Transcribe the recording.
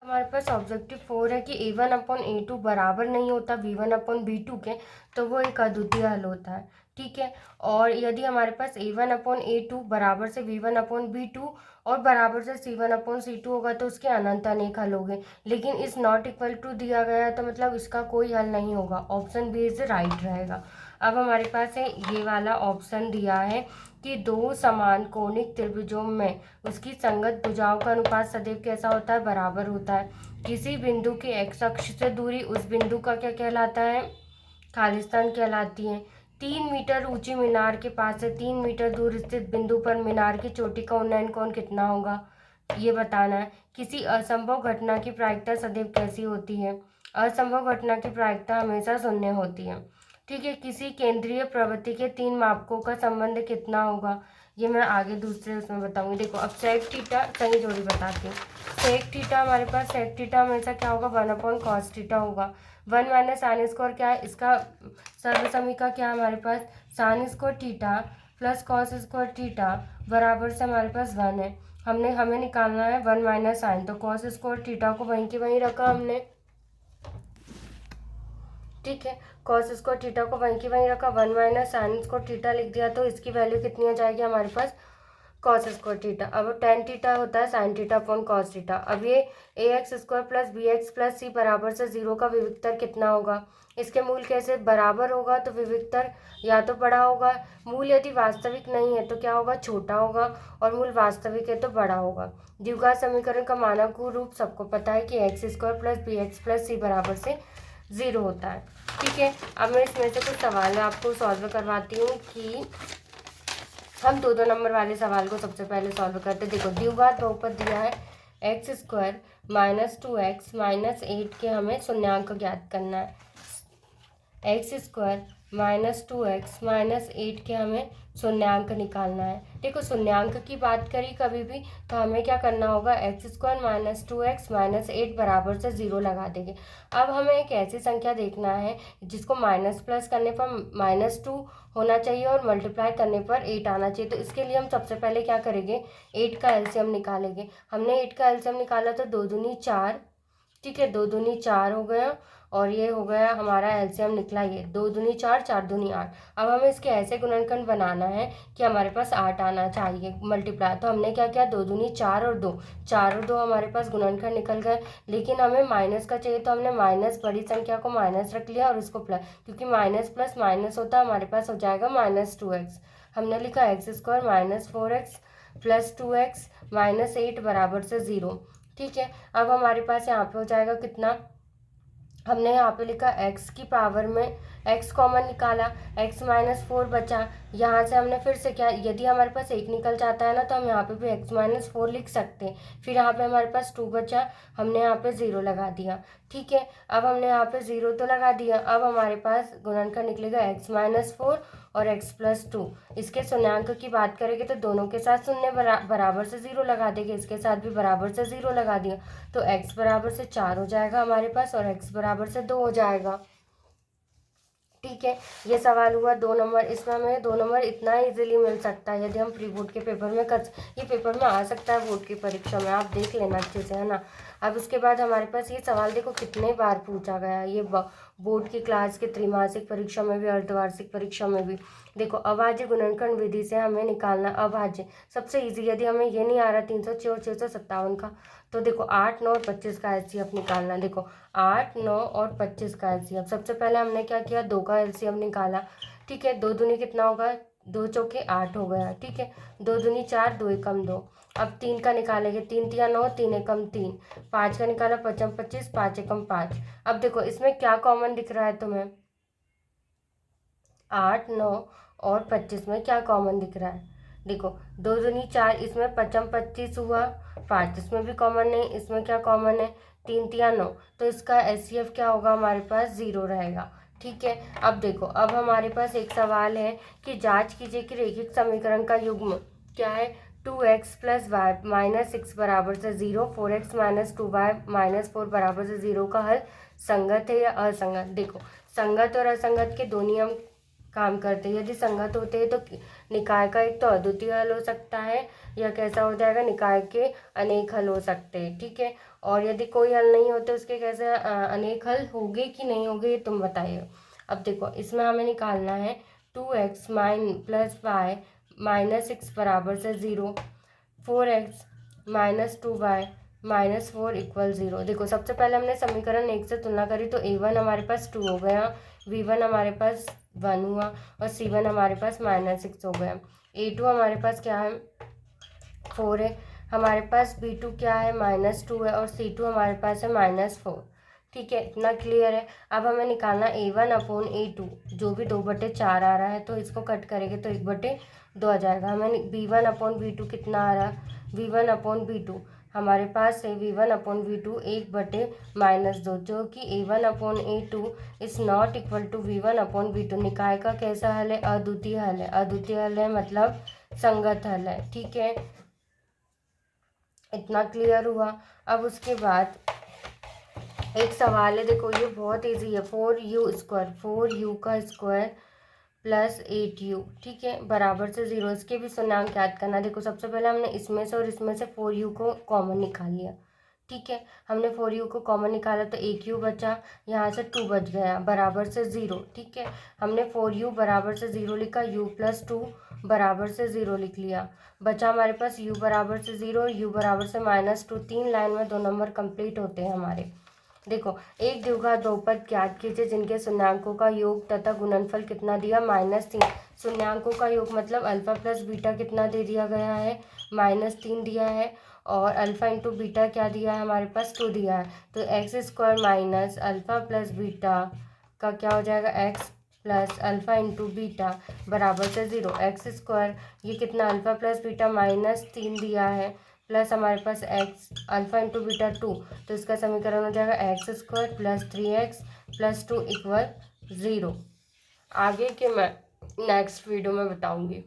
हमारे पास ऑब्जेक्टिव 4 है कि A1/A2 बराबर नहीं होता B1/B2 के, तो वो एक अद्वितीय हल होता है। ठीक है, और यदि हमारे पास A1/A2 बराबर से B1/B2 और बराबर से C1/C2 होगा तो उसके अनंत अनेक हल होंगे, लेकिन इस नॉट इक्वल टू दिया गया है तो मतलब इसका कोई हल नहीं होगा। ऑप्शन बी इज राइट रहेगा। अब हमारे पास है ये वाला ऑप्शन दिया है कि दो समान कोणिक त्रिभुजों में उसकी संगत भुजाओं का अनुपात सदैव कैसा होता है, बराबर होता है। किसी बिंदु के एक्स अक्ष से दूरी उस बिंदु का क्या कहलाता है, खालिस्तान कहलाती है। 3 मीटर ऊंची मीनार के पास से 3 मीटर दूर स्थित बिंदु पर मीनार की चोटी का उन्नयन कोण कितना होगा, ये बताना है। किसी असंभव घटना की प्रायिकता सदैव कैसी होती है, असंभव घटना की प्रायिकता हमेशा शून्य होती है। ठीक है, किसी केंद्रीय प्रवृत्ति के 3 मापकों का संबंध कितना होगा, ये मैं आगे दूसरे उसमें बताऊंगी। देखो अब सेक थीटा सही जोड़ी बताती हूँ। सेक थीटा हमारे पास सेक थीटा हमेशा क्या होगा, 1/cos थीटा होगा। 1 माइनस साइन स्क्वायर क्या है, इसका सर्वसमीका क्या है हमारे पास, sine square theta plus cos square theta बराबर से हमारे पास 1 है। हमें निकालना है 1 माइनस साइन, तो कॉस स्क्वायर थीटा को वहीं के वहीं रखा हमने। ठीक है, कॉस स्क्वायर थीटा को वहीं की वहीं रखा, 1 माइनस साइन स्क्वायर थीटा लिख दिया, तो इसकी वैल्यू कितनी हो जाएगी हमारे पास, कॉस स्क्वायर थीटा। अब टेन थीटा होता है sine theta upon cos theta. अब ये ax square plus B X plus C बराबर से 0 का विविक्तर कितना होगा, इसके मूल कैसे बराबर होगा तो विविक्तर या तो बड़ा होगा, मूल यदि वास्तविक नहीं है तो क्या होगा, छोटा होगा, और मूल वास्तविक है तो बड़ा होगा। द्विघात समीकरण का मानक रूप सबको पता है कि X square plus B X plus C बराबर से 0 होता है। ठीक है, अब मैं इसमें से कुछ सवाल आपको सॉल्व करवाती हूँ कि हम दो नंबर वाले सवाल को सबसे पहले सॉल्व करते हैं। देखो द्विघात बहुपद दिया है x square minus 2x minus 8 के हमें शून्यांक ज्ञात करना है। X square minus 2x minus 8 के हमें शून्यांक निकालना है। देखो शून्यांक की बात करी कभी भी तो हमें क्या करना होगा, x square minus 2x minus 8 बराबर से 0 लगा देंगे। अब हमें एक ऐसी संख्या देखना है जिसको माइनस प्लस करने पर -2 होना चाहिए और मल्टीप्लाई करने पर 8 आना चाहिए। तो इसके लिए हम सबसे पहले क्या करेंगे, 8 का एलसीएम निकालेंगे। हमने 8 का एलसीएम निकाला तो 2 दूनी 4, ठीक है 2 दूनी 4 हो गया, और ये हो गया हमारा एलसीएम निकला, ये 2 दूनी 4 4 दूनी 8। अब हमें इसके ऐसे गुणनखंड बनाना है कि हमारे पास 8 आना चाहिए मल्टीप्लाई। तो हमने क्या किया, 2 दूनी 4 और 2, 4 और 2 हमारे पास गुणनखंड निकल गए, लेकिन हमें माइनस का चाहिए तो हमने माइनस बड़ी संख्या को माइनस रख लिया और इसको प्लस, क्योंकि माइनस प्लस माइनस होता है, हमारे पास हो जाएगा -2x। हमने लिखा x square minus 4x plus 2x minus 8 बराबर से 0। ठीक है, अब हमारे पास यहाँ पे हो जाएगा कितना, हमने यहाँ पे लिखा x की पावर में x कॉमन निकाला, x माइनस 4 बचा। यहाँ से हमने फिर से क्या, यदि हमारे पास 1 निकल जाता है ना तो हम यहाँ पे भी x माइनस 4 लिख सकते हैं। फिर यहाँ पे हमारे पास 2 बचा, हमने यहाँ पे 0 लगा दिया। ठीक है, अब हमने यहाँ पे 0 तो लगा दिया। अब हमारे पास गुणनखंड निकलेगा x माइनस 4 और x प्लस 2। इसके शून्यांक की बात करेंगे तो दोनों के साथ शून्य बराबर से 0 लगा देंगे, इसके साथ भी बराबर से 0 लगा दिया, तो x बराबर से 4 हो जाएगा हमारे पास और x बराबर से 2 हो जाएगा। ठीक है, ये सवाल हुआ 2 नंबर। इसमें हमें 2 नंबर इतना इजीली मिल सकता है यदि हम प्री बोर्ड के पेपर में ये पेपर में आ सकता है बोर्ड की परीक्षा में, आप देख लेना अच्छे से, है ना। अब उसके बाद हमारे पास ये सवाल देखो कितने बार पूछा गया है, ये बोर्ड की क्लास के त्रैमासिक परीक्षा में भी, अर्धवार्षिक परीक्षा में भी। देखो अभाज्य गुणनखंड विधि से हमें निकालना अभाज्य, सबसे ईजी। यदि हमें ये नहीं आ रहा 306 और 657 का, तो देखो 8, 9 और 25 का एलसीएम निकालना। देखो 8, 9 और 25 का एलसीएम, सबसे पहले हमने क्या किया, 2 का एलसीएम निकाला। ठीक है, 2 दूनी कितना होगा, 2 चौके 8 हो गया। ठीक है, 2 दूनी 4, 2 एकम 2। अब 3 का निकालेंगे, 3 तिया 9, 3 एकम 3। 5 का निकाला, 5 25, 5 एकम 5। अब देखो इसमें क्या कॉमन दिख रहा है तुम्हें, 8, 9 और 25 में क्या कॉमन दिख रहा है, देखो 2 दूनी 4, इसमें 5 25 हुआ, 5 इसमें भी कॉमन नहीं, इसमें क्या कॉमन है, 3 तिया 9, तो इसका एचसीएफ क्या होगा हमारे पास, 0 रहेगा। ठीक है, अब देखो अब हमारे पास एक सवाल है कि जांच कीजिए कि रैखिक समीकरण का युग्म क्या है, 2x प्लस वाई माइनस 6 बराबर से 0, 4x माइनस 2y माइनस 4 बराबर से 0 का हल संगत है या असंगत। देखो संगत और असंगत के दो नियम काम करते हैं। यदि संगत होते हैं तो निकाय का एक तो अद्वितीय हल हो सकता है, या कैसा हो जाएगा, निकाय के अनेक हल हो सकते हैं। ठीक है, और यदि कोई हल नहीं होते उसके कैसे अनेक हल होंगे कि नहीं होंगे ये तुम बताइए। अब देखो इसमें हमें निकालना है 2x प्लस वाई -6 बराबर से 0, 4x -2y -4 इक्वल 0। देखो सबसे पहले हमने समीकरण 1 से तुलना करी तो a1 हमारे पास 2 हो गया, b1 हमारे पास 1 हुआ और c1 हमारे पास -6 हो गया। a2 हमारे पास क्या है 4 है, हमारे पास b2 क्या है -2 है और c2 हमारे पास है -4। ठीक है, इतना क्लियर है। अब हमें निकालना a1 अपॉन a2, जो भी 2/4 आ रहा है तो इसको कट करेंगे तो 1/2 आ जाएगा। हमें b1 अपॉन b2 कितना आ रहा है v1 अपॉन b2 हमारे पास है v1 अपॉन v2 1/-2, जो कि a1 upon a2 is not equal to v1 upon v2। निकाय का कैसा हल है, अद्वितीय हल है। अद्वितीय हल है मतलब संगत हल है। ठीक है, इतना क्लियर हुआ। अब उसके बाद एक सवाल है, देखो ये बहुत इजी है। 4u का स्क्वायर प्लस 8u, ठीक है, बराबर से 0। इसके भी शून्यंक याद करना। देखो सबसे पहले हमने इसमें से और इसमें से 4u को कॉमन निकाल लिया। ठीक है, हमने 4u को कॉमन निकाला तो 1u बचा, यहाँ से 2 बच गया बराबर से 0। ठीक है, हमने 4u बराबर से 0 लिखा, u प्लस 2 बराबर से 0 लिख लिया। बचा हमारे पास u बराबर से 0 और u बराबर से -2। 3 लाइन में 2 नंबर कंप्लीट होते हैं हमारे। देखो एक द्विघात बहुपद ज्ञात कीजिए जिनके शून्यंकों का योग तथा गुणनफल कितना दिया -3। शून्यंकों का योग मतलब अल्फा प्लस बीटा कितना दे दिया गया है -3 दिया है, और अल्फा इंटू बीटा क्या दिया है हमारे पास 2 दिया है। तो x² minus alpha plus beta का क्या हो जाएगा x plus alpha into beta बराबर से 0। x² ये कितना अल्फा प्लस बीटा -3 दिया है प्लस हमारे पास x अल्फा इंटू बीटा 2, तो इसका समीकरण हो जाएगा x² plus 3x plus 2 equal 0। आगे के मैं नेक्स्ट वीडियो में बताऊंगी।